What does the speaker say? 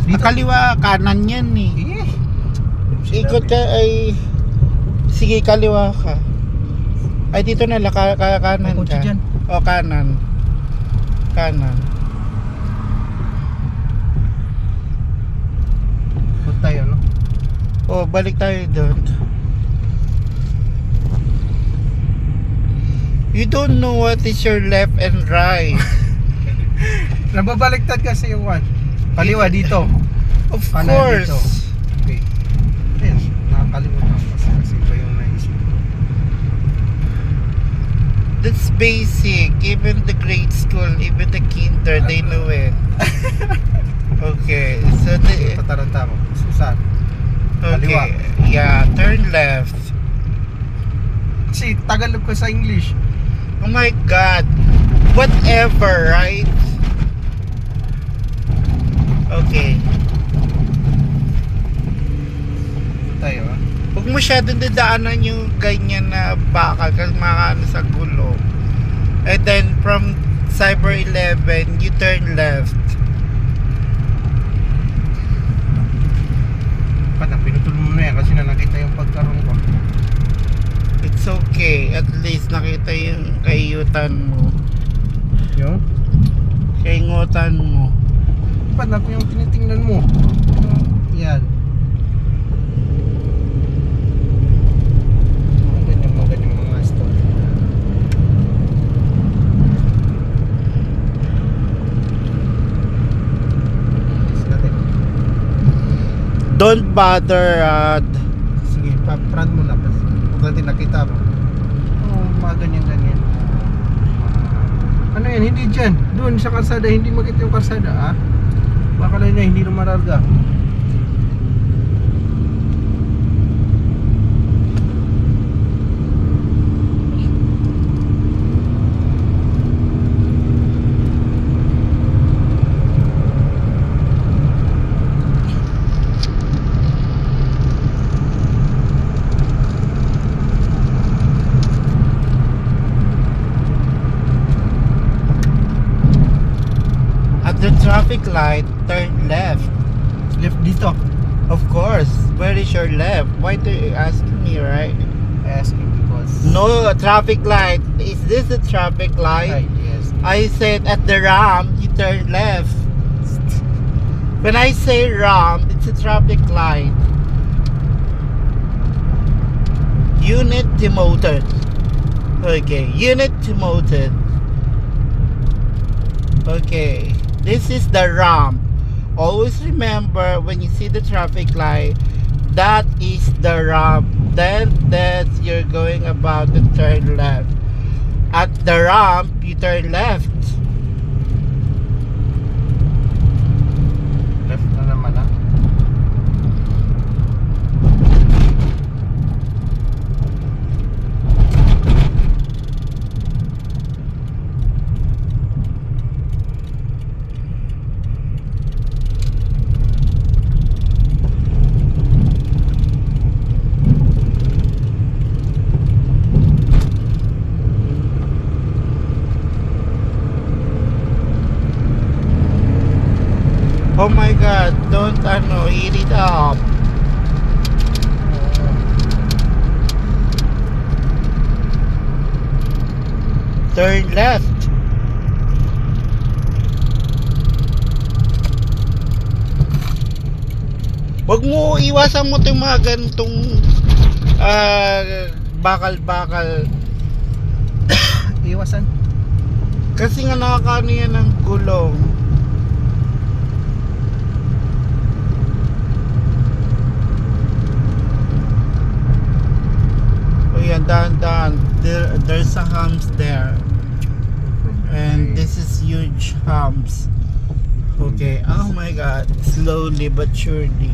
Dito? Kaliwa, kanan yan eh. Ikot ka ay... Sige, kaliwa ka. Ay, dito na, kanan May kotse ka. dyan. O, kanan. Kanan. Ikot tayo, no? O, balik tayo doon. You don't know what is your left and right. Nababaliktad kasi yung one. Kaliwa dito. Of Kanan course. dito. Okay. Ayun, nakakalimutan ko kasi pa yung naisip ko. That's basic. Even the grade school, even the kinder, they know it. Okay. So, Tataranta ko. Susan. Kaliwa. okay. Yeah, turn left. Kasi Tagalog ko sa English. Oh my God. Whatever, right? Okay. Ikot tayo, ha? Huwag masyadong dadaanan yung ganyan na bakal kasi makaano sa gulo. And then from Cyber 11, you turn left. Paano, pinutol mo na yan kasi na nakita yung pagkaroon ko. It's okay. At least nakita yung kayutan mo. Yung? Kaingutan mo. Paano kung yung tinitingnan mo? Yan. Magandang mga story. Natin. Don't bother, Rod. Sige, pa-front mo na. Kung natin nakita mo. Oo, mga ganyan-ganyan. Ano yan? Hindi dyan. Doon sa kalsada, hindi makita yung kalsada, ah. Baka lang na hindi lumararga. At the traffic light, turn left. Left dito. Of course. Where is your left? Why do you ask me, right? I ask you because... No, a traffic light. Is this a traffic light? Right, yes. I said at the ramp, you turn left. When I say ramp, it's a traffic light. Unit demoted. Okay, unit demoted. Okay, this is the ramp. Always remember when you see the traffic light, that is the ramp. Then you're going about to turn left. At the ramp, you turn left. Left na naman, ah. Oh my God, don't heat it up. Turn left. Wag mo iwasan mo 'tong mga ganitong bakal-bakal Iwasan. kasi nga nakakaano yan ng gulong. Oh yan, dahan-dahan. There's a humps there. And this is huge humps. Okay, oh my God, slowly but surely.